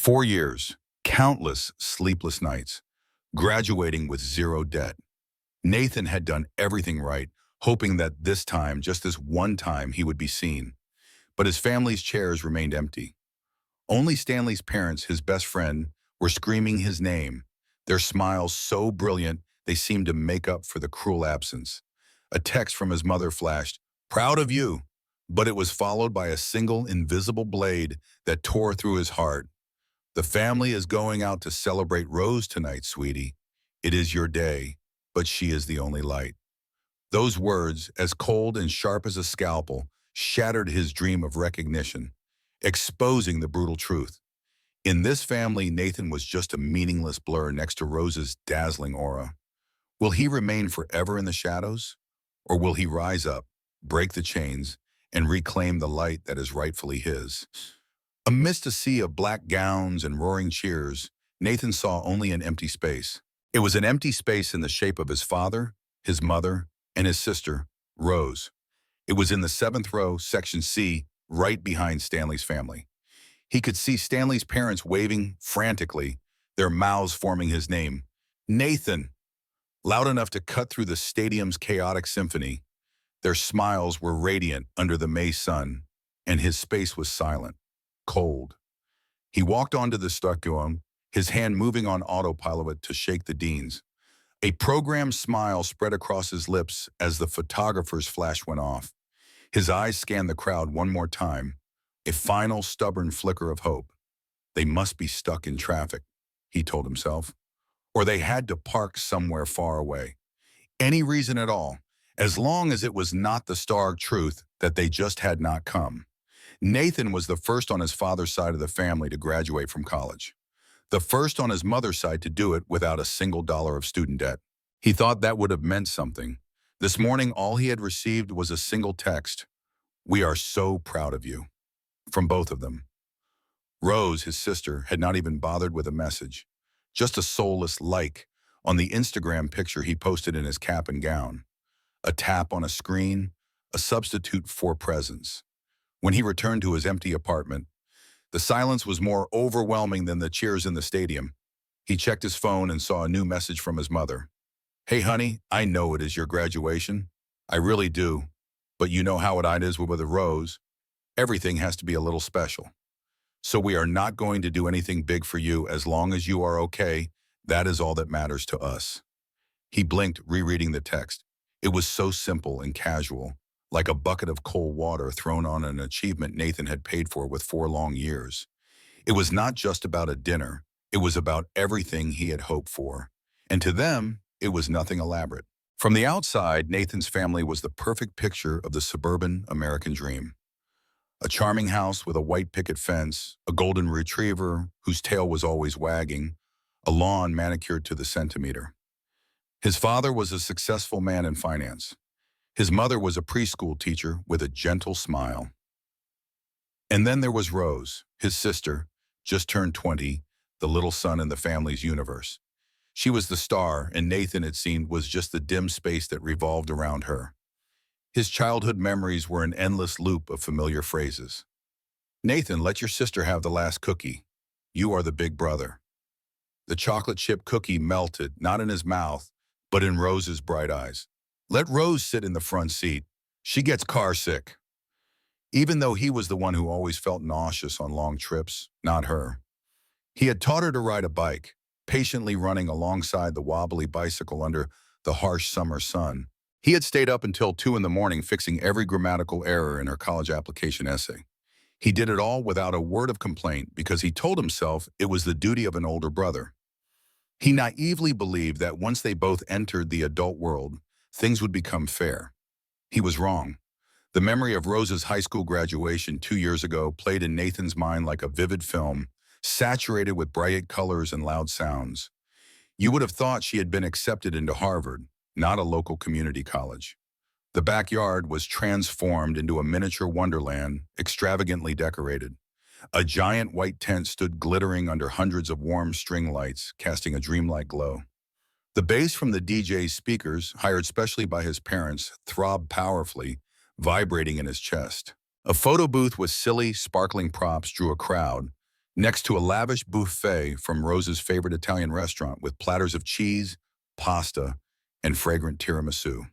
4 years, countless sleepless nights, graduating with zero debt. Nathan had done everything right, hoping that this time, just this one time, he would be seen. But his family's chairs remained empty. Only Stanley's parents, his best friend, were screaming his name, their smiles so brilliant they seemed to make up for the cruel absence. A text from his mother flashed, "Proud of you," but it was followed by a single invisible blade that tore through his heart. "The family is going out to celebrate Rose tonight, sweetie. It is your day, but she is the only light." Those words, as cold and sharp as a scalpel, shattered his dream of recognition, exposing the brutal truth. In this family, Nathan was just a meaningless blur next to Rose's dazzling aura. Will he remain forever in the shadows? Or will he rise up, break the chains, and reclaim the light that is rightfully his? Amidst a sea of black gowns and roaring cheers, Nathan saw only an empty space. It was an empty space in the shape of his father, his mother, and his sister, Rose. It was in the seventh row, section C, right behind Stanley's family. He could see Stanley's parents waving frantically, their mouths forming his name. Nathan! Loud enough to cut through the stadium's chaotic symphony. Their smiles were radiant under the May sun, and his space was silent, cold. He walked onto the stucco, his hand moving on autopilot to shake the deans. A programmed smile spread across his lips as the photographer's flash went off. His eyes scanned the crowd one more time, a final stubborn flicker of hope. They must be stuck in traffic, he told himself, or they had to park somewhere far away. Any reason at all, as long as it was not the stark truth that they just had not come. Nathan was the first on his father's side of the family to graduate from college. The first on his mother's side to do it without a single dollar of student debt. He thought that would have meant something. This morning, all he had received was a single text. "We are so proud of you," from both of them. Rose, his sister, had not even bothered with a message. Just a soulless like on the Instagram picture he posted in his cap and gown. A tap on a screen, a substitute for presence. When he returned to his empty apartment, the silence was more overwhelming than the cheers in the stadium. He checked his phone and saw a new message from his mother. "Hey, honey, I know it is your graduation. I really do. But you know how it is with a Rose. Everything has to be a little special. So we are not going to do anything big for you as long as you are okay. That is all that matters to us." He blinked, rereading the text. It was so simple and casual, like a bucket of cold water thrown on an achievement Nathan had paid for with 4 long years. It was not just about a dinner. It was about everything he had hoped for. And to them, it was nothing elaborate. From the outside, Nathan's family was the perfect picture of the suburban American dream. A charming house with a white picket fence, a golden retriever whose tail was always wagging, a lawn manicured to the centimeter. His father was a successful man in finance. His mother was a preschool teacher with a gentle smile. And then there was Rose, his sister, just turned 20, the little sun in the family's universe. She was the star, and Nathan, it seemed, was just the dim space that revolved around her. His childhood memories were an endless loop of familiar phrases. "Nathan, let your sister have the last cookie. You are the big brother." The chocolate chip cookie melted, not in his mouth, but in Rose's bright eyes. "Let Rose sit in the front seat. She gets car sick." Even though he was the one who always felt nauseous on long trips, not her. He had taught her to ride a bike, patiently running alongside the wobbly bicycle under the harsh summer sun. He had stayed up until 2 in the morning fixing every grammatical error in her college application essay. He did it all without a word of complaint because he told himself it was the duty of an older brother. He naively believed that once they both entered the adult world, things would become fair. He was wrong. The memory of Rose's high school graduation 2 years ago played in Nathan's mind like a vivid film, saturated with bright colors and loud sounds. You would have thought she had been accepted into Harvard, not a local community college. The backyard was transformed into a miniature wonderland, extravagantly decorated. A giant white tent stood glittering under hundreds of warm string lights, casting a dreamlike glow. The bass from the DJ's speakers, hired specially by his parents, throbbed powerfully, vibrating in his chest. A photo booth with silly, sparkling props drew a crowd, next to a lavish buffet from Rose's favorite Italian restaurant with platters of cheese, pasta, and fragrant tiramisu.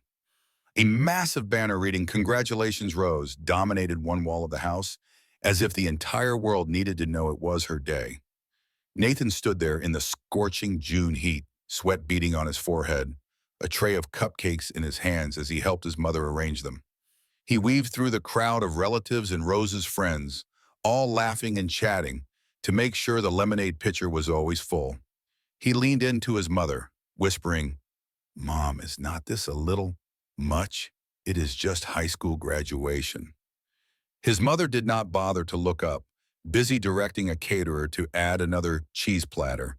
A massive banner reading "Congratulations, Rose" dominated one wall of the house, as if the entire world needed to know it was her day. Nathan stood there in the scorching June heat, sweat beading on his forehead, a tray of cupcakes in his hands as he helped his mother arrange them. He weaved through the crowd of relatives and Rose's friends, all laughing and chatting, to make sure the lemonade pitcher was always full. He leaned into his mother, whispering, "Mom, is not this a little much? It is just high school graduation." His mother did not bother to look up, busy directing a caterer to add another cheese platter.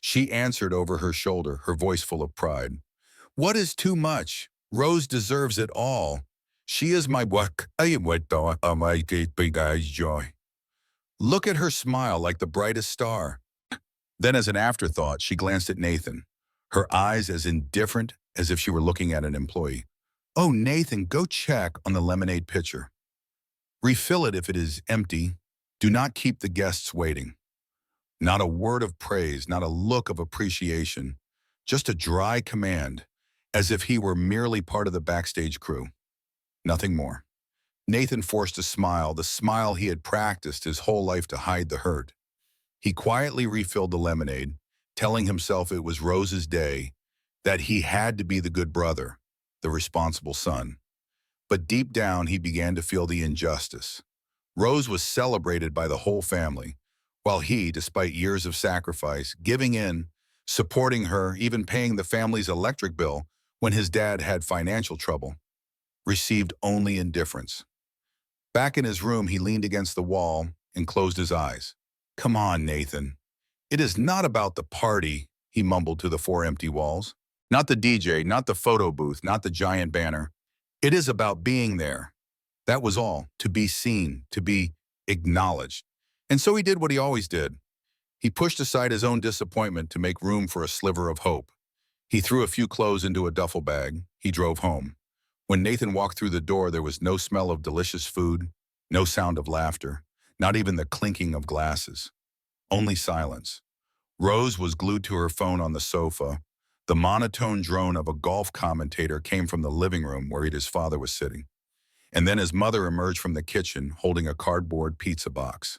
She answered over her shoulder, her voice full of pride. "What is too much? Rose deserves it all. She is my work. I am what my big eyes joy." Look at her smile like the brightest star. Then as an afterthought, she glanced at Nathan, her eyes as indifferent as if she were looking at an employee. "Oh, Nathan, go check on the lemonade pitcher. Refill it if it is empty. Do not keep the guests waiting." Not a word of praise, not a look of appreciation, just a dry command, as if he were merely part of the backstage crew. Nothing more. Nathan forced a smile, the smile he had practiced his whole life to hide the hurt. He quietly refilled the lemonade, telling himself it was Rose's day, that he had to be the good brother, the responsible son. But deep down, he began to feel the injustice. Rose was celebrated by the whole family, while he, despite years of sacrifice, giving in, supporting her, even paying the family's electric bill when his dad had financial trouble, received only indifference. Back in his room, he leaned against the wall and closed his eyes. "Come on, Nathan. It is not about the party," he mumbled to the four empty walls. "Not the DJ, not the photo booth, not the giant banner. It is about being there." That was all, to be seen, to be acknowledged. And so he did what he always did. He pushed aside his own disappointment to make room for a sliver of hope. He threw a few clothes into a duffel bag. He drove home. When Nathan walked through the door, there was no smell of delicious food, no sound of laughter, not even the clinking of glasses. Only silence. Rose was glued to her phone on the sofa. The monotone drone of a golf commentator came from the living room where his father was sitting. And then his mother emerged from the kitchen holding a cardboard pizza box.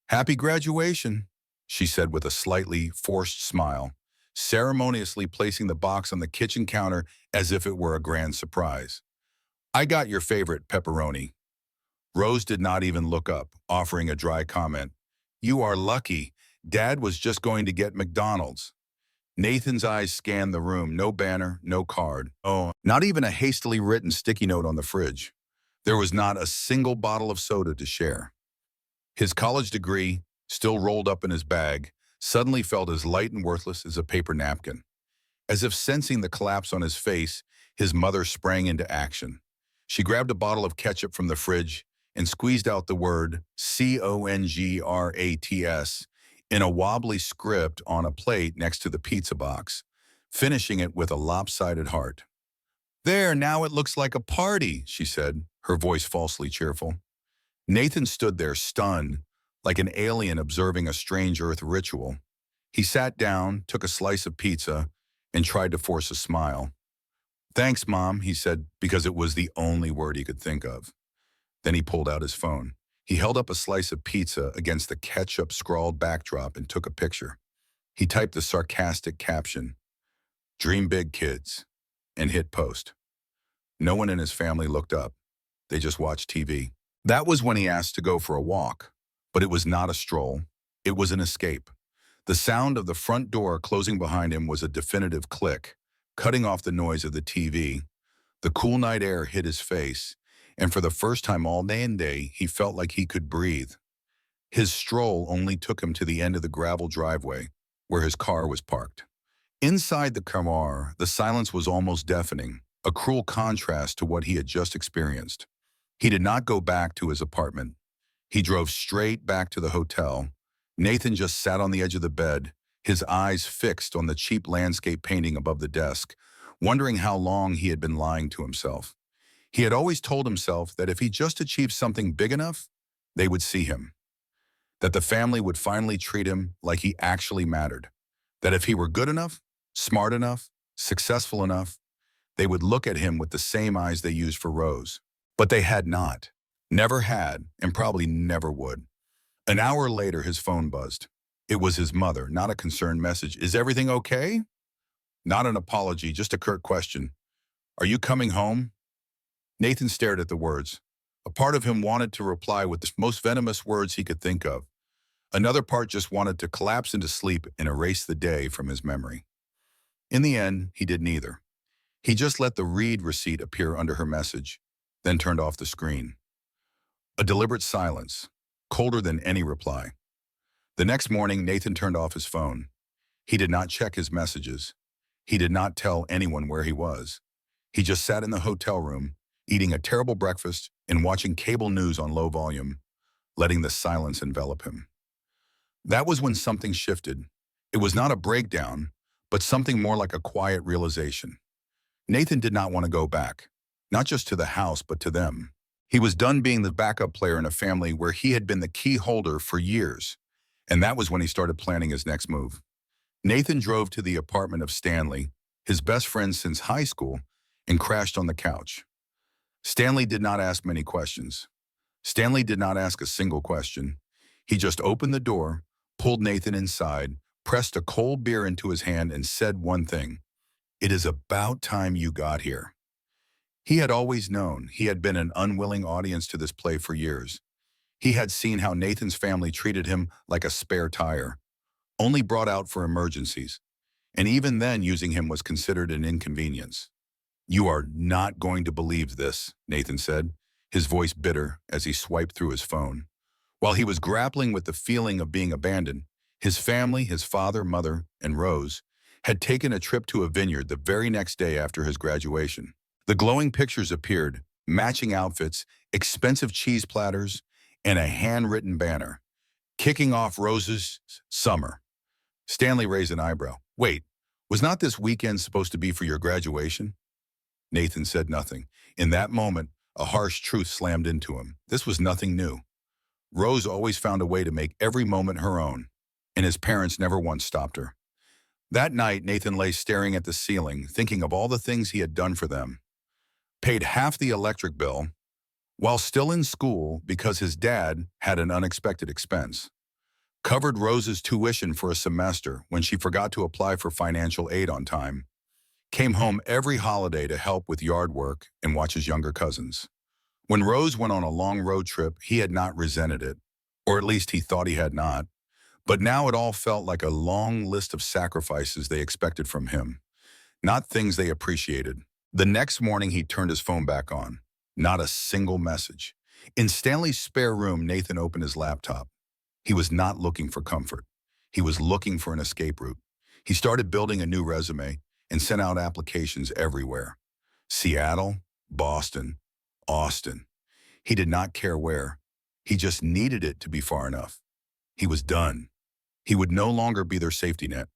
"Happy graduation," she said with a slightly forced smile, ceremoniously placing the box on the kitchen counter as if it were a grand surprise. "I got your favorite pepperoni." Rose did not even look up, offering a dry comment. "You are lucky. Dad was just going to get McDonald's." Nathan's eyes scanned the room. No banner, no card. Oh, not even a hastily written sticky note on the fridge. There was not a single bottle of soda to share. His college degree, still rolled up in his bag, suddenly felt as light and worthless as a paper napkin. As if sensing the collapse on his face, his mother sprang into action. She grabbed a bottle of ketchup from the fridge and squeezed out the word CONGRATS in a wobbly script on a plate next to the pizza box, finishing it with a lopsided heart. "There, now it looks like a party," she said, her voice falsely cheerful. Nathan stood there stunned, like an alien observing a strange earth ritual. He sat down, took a slice of pizza, and tried to force a smile. "Thanks, Mom," he said, because it was the only word he could think of. Then he pulled out his phone. He held up a slice of pizza against the ketchup-scrawled backdrop and took a picture. He typed the sarcastic caption, "Dream big, kids," and hit post. No one in his family looked up. They just watched TV. That was when he asked to go for a walk. But it was not a stroll. It was an escape. The sound of the front door closing behind him was a definitive click, cutting off the noise of the TV. The cool night air hit his face, and for the first time all day, he felt like he could breathe. His stroll only took him to the end of the gravel driveway, where his car was parked. Inside the car, the silence was almost deafening, a cruel contrast to what he had just experienced. He did not go back to his apartment. He drove straight back to the hotel. Nathan just sat on the edge of the bed, his eyes fixed on the cheap landscape painting above the desk, wondering how long he had been lying to himself. He had always told himself that if he just achieved something big enough, they would see him. that the family would finally treat him like he actually mattered, that if he were good enough, smart enough, successful enough, they would look at him with the same eyes they used for Rose. But they had not. Never had, and probably never would. An hour later, his phone buzzed. It was his mother, not a concerned message. "Is everything okay?" Not an apology, just a curt question. "Are you coming home?" Nathan stared at the words. A part of him wanted to reply with the most venomous words he could think of. Another part just wanted to collapse into sleep and erase the day from his memory. In the end, he did neither. He just let the read receipt appear under her message, then turned off the screen. A deliberate silence, colder than any reply. The next morning, Nathan turned off his phone. He did not check his messages. He did not tell anyone where he was. He just sat in the hotel room, eating a terrible breakfast and watching cable news on low volume, letting the silence envelop him. That was when something shifted. It was not a breakdown, but something more like a quiet realization. Nathan did not want to go back, not just to the house, but to them. He was done being the backup player in a family where he had been the key holder for years, and that was when he started planning his next move. Nathan drove to the apartment of Stanley, his best friend since high school, and crashed on the couch. Stanley did not ask many questions. Stanley did not ask a single question. He just opened the door, pulled Nathan inside, pressed a cold beer into his hand, and said one thing: "It is about time you got here." He had always known. He had been an unwilling audience to this play for years. He had seen how Nathan's family treated him like a spare tire, only brought out for emergencies, and even then using him was considered an inconvenience. "You are not going to believe this," Nathan said, his voice bitter as he swiped through his phone. While he was grappling with the feeling of being abandoned, his family, his father, mother, and Rose, had taken a trip to a vineyard the very next day after his graduation. The glowing pictures appeared, matching outfits, expensive cheese platters, and a handwritten banner, kicking off Rose's summer. Stanley raised an eyebrow. "Wait, was not this weekend supposed to be for your graduation?" Nathan said nothing. In that moment, a harsh truth slammed into him. This was nothing new. Rose always found a way to make every moment her own, and his parents never once stopped her. That night, Nathan lay staring at the ceiling, thinking of all the things he had done for them. Paid half the electric bill, while still in school because his dad had an unexpected expense. Covered Rose's tuition for a semester when she forgot to apply for financial aid on time. Came home every holiday to help with yard work and watch his younger cousins. When Rose went on a long road trip, he had not resented it, or at least he thought he had not. But now it all felt like a long list of sacrifices they expected from him, not things they appreciated. The next morning, he turned his phone back on. Not a single message. In Stanley's spare room, Nathan opened his laptop. He was not looking for comfort. He was looking for an escape route. He started building a new resume and sent out applications everywhere. Seattle, Boston, Austin. He did not care where. He just needed it to be far enough. He was done. He would no longer be their safety net.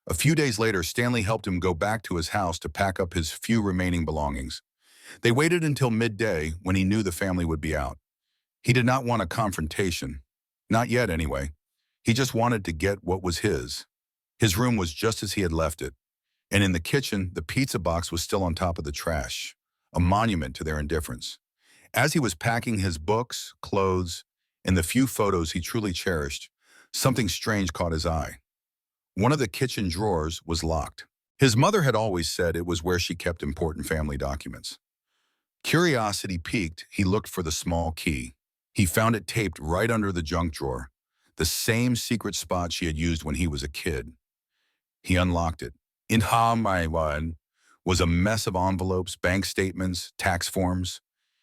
A few days later, Stanley helped him go back to his house to pack up his few remaining belongings. They waited until midday when he knew the family would be out. He did not want a confrontation. Not yet, anyway. He just wanted to get what was his. His room was just as he had left it. And in the kitchen, the pizza box was still on top of the trash, a monument to their indifference. As he was packing his books, clothes, and the few photos he truly cherished, something strange caught his eye. One of the kitchen drawers was locked. His mother had always said it was where she kept important family documents. Curiosity piqued, he looked for the small key. He found it taped right under the junk drawer, the same secret spot she had used when he was a kid. He unlocked it. In my one was a mess of envelopes, bank statements, tax forms.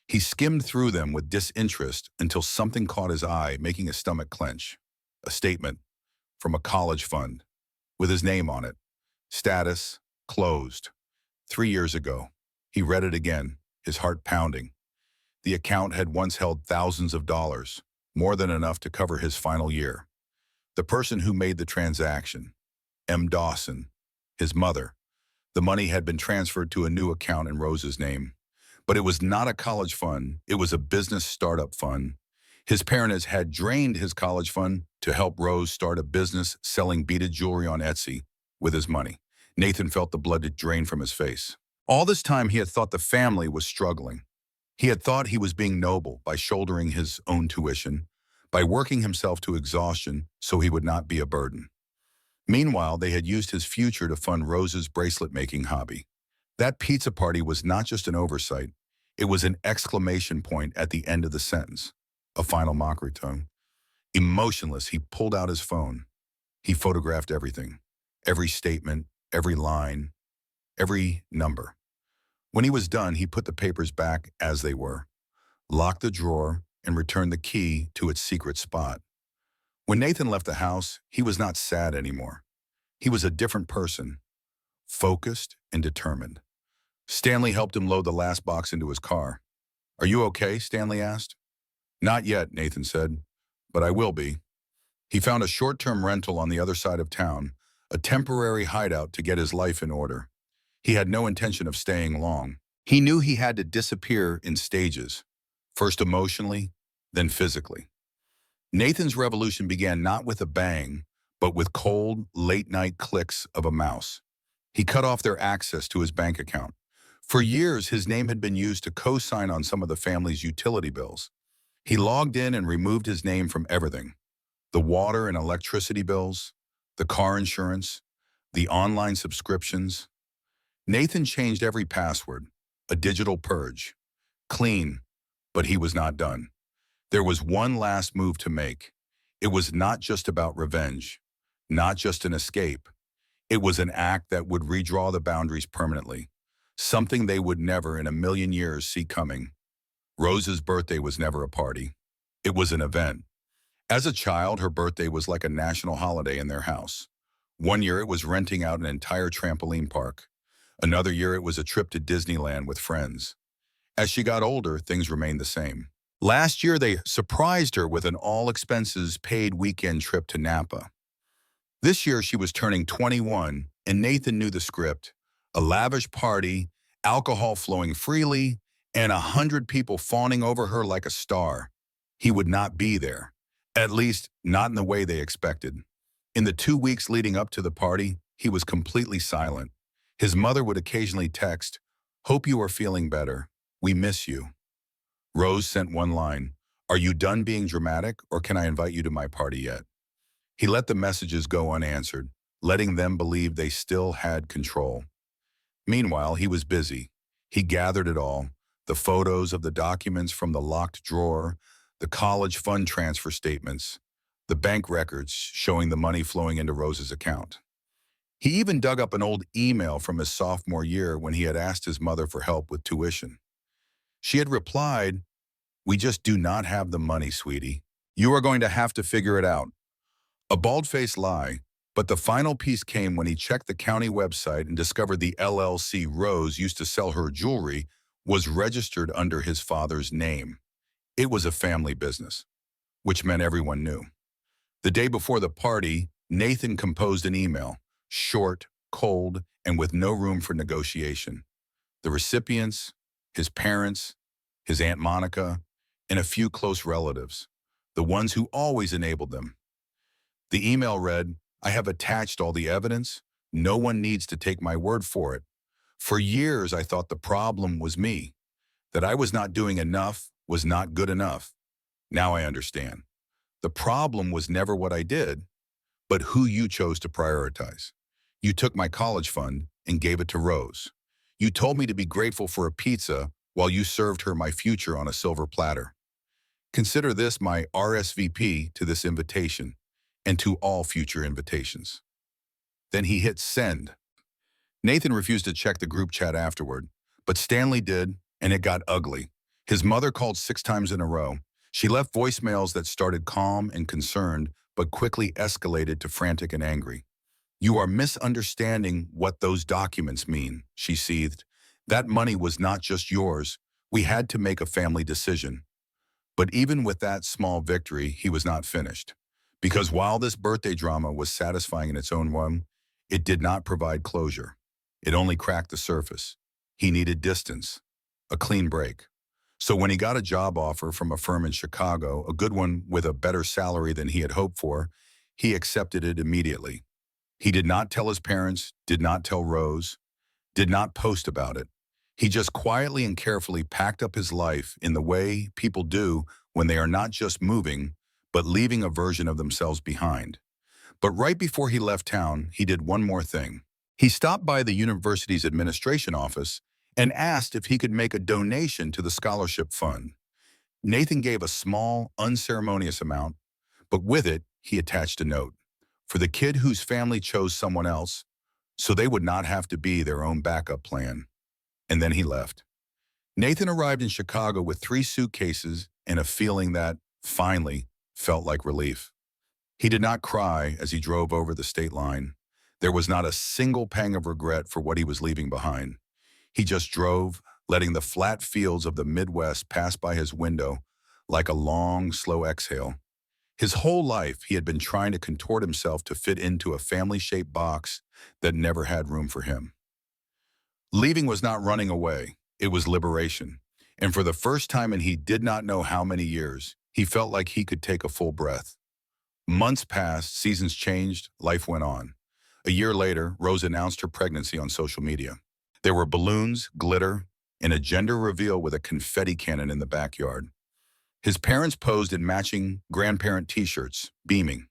He skimmed through them with disinterest until something caught his eye, making his stomach clench. A statement from a college fund with his name on it. Status, closed. 3 years ago. He read it again, his heart pounding. The account had once held thousands of dollars, more than enough to cover his final year. The person who made the transaction, M. Dawson, his mother. The money had been transferred to a new account in Rose's name. But it was not a college fund, it was a business startup fund. His parents had drained his college fund to help Rose start a business selling beaded jewelry on Etsy with his money. Nathan felt the blood drain from his face. All this time, he had thought the family was struggling. He had thought he was being noble by shouldering his own tuition, by working himself to exhaustion so he would not be a burden. Meanwhile, they had used his future to fund Rose's bracelet-making hobby. That pizza party was not just an oversight, it was an exclamation point at the end of the sentence, a final mockery tone. Emotionless, he pulled out his phone. He photographed everything, every statement, every line, every number. When he was done, he put the papers back as they were, locked the drawer, and returned the key to its secret spot. When Nathan left the house, he was not sad anymore. He was a different person, focused and determined. Stanley helped him load the last box into his car. "Are you okay?" Stanley asked. "Not yet," Nathan said, "but I will be." He found a short-term rental on the other side of town, a temporary hideout to get his life in order. He had no intention of staying long. He knew he had to disappear in stages, first emotionally, then physically. Nathan's revolution began not with a bang, but with cold, late-night clicks of a mouse. He cut off their access to his bank account. For years, his name had been used to co-sign on some of the family's utility bills. He logged in and removed his name from everything: the water and electricity bills, the car insurance, the online subscriptions. Nathan changed every password, a digital purge. Clean, but he was not done. There was one last move to make. It was not just about revenge, not just an escape. It was an act that would redraw the boundaries permanently, something they would never in a million years see coming. Rose's birthday was never a party. It was an event. As a child, her birthday was like a national holiday in their house. One year it was renting out an entire trampoline park. Another year it was a trip to Disneyland with friends. As she got older, things remained the same. Last year, they surprised her with an all-expenses-paid weekend trip to Napa. This year, she was turning 21, and Nathan knew the script: a lavish party, alcohol flowing freely, and 100 people fawning over her like a star. He would not be there, at least not in the way they expected. In the 2 weeks leading up to the party, he was completely silent. His mother would occasionally text, "Hope you are feeling better. We miss you." Rose sent one line, "Are you done being dramatic, or can I invite you to my party yet?" He let the messages go unanswered, letting them believe they still had control. Meanwhile, he was busy. He gathered it all: the photos of the documents from the locked drawer, the college fund transfer statements, the bank records showing the money flowing into Rose's account. He even dug up an old email from his sophomore year when he had asked his mother for help with tuition. She had replied, "We just do not have the money, sweetie. You are going to have to figure it out." A bald-faced lie, but the final piece came when he checked the county website and discovered the LLC Rose used to sell her jewelry was registered under his father's name. It was a family business, which meant everyone knew. The day before the party, Nathan composed an email, short, cold, and with no room for negotiation. The recipients, his parents, his Aunt Monica, and a few close relatives, the ones who always enabled them. The email read, "I have attached all the evidence. No one needs to take my word for it. For years, I thought the problem was me, that I was not doing enough, was not good enough. Now I understand. The problem was never what I did, but who you chose to prioritize. You took my college fund and gave it to Rose. You told me to be grateful for a pizza while you served her my future on a silver platter. Consider this my RSVP to this invitation and to all future invitations." Then he hit send. Nathan refused to check the group chat afterward, but Stanley did, and it got ugly. His mother called 6 times in a row. She left voicemails that started calm and concerned, but quickly escalated to frantic and angry. "You are misunderstanding what those documents mean," she seethed. "That money was not just yours. We had to make a family decision." But even with that small victory, he was not finished. Because while this birthday drama was satisfying in its own way, it did not provide closure. It only cracked the surface. He needed distance, a clean break. So when he got a job offer from a firm in Chicago, a good one with a better salary than he had hoped for, he accepted it immediately. He did not tell his parents, did not tell Rose, did not post about it. He just quietly and carefully packed up his life in the way people do when they are not just moving, but leaving a version of themselves behind. But right before he left town, he did one more thing. He stopped by the university's administration office and asked if he could make a donation to the scholarship fund. Nathan gave a small, unceremonious amount, but with it, he attached a note. For the kid whose family chose someone else, so they would not have to be their own backup plan. And then he left. Nathan arrived in Chicago with 3 suitcases and a feeling that, finally, felt like relief. He did not cry as he drove over the state line. There was not a single pang of regret for what he was leaving behind. He just drove, letting the flat fields of the Midwest pass by his window like a long, slow exhale. His whole life, he had been trying to contort himself to fit into a family-shaped box that never had room for him. Leaving was not running away. It was liberation. And for the first time in he did not know how many years, he felt like he could take a full breath. Months passed, seasons changed, life went on. A year later, Rose announced her pregnancy on social media. There were balloons, glitter, and a gender reveal with a confetti cannon in the backyard. His parents posed in matching grandparent t-shirts, beaming.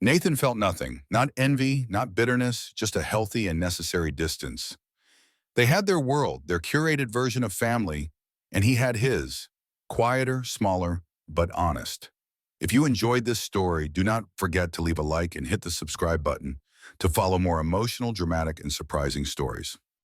Nathan felt nothing, not envy, not bitterness, just a healthy and necessary distance. They had their world, their curated version of family, and he had his, quieter, smaller, but honest. If you enjoyed this story, do not forget to leave a like and hit the subscribe button to follow more emotional, dramatic, and surprising stories.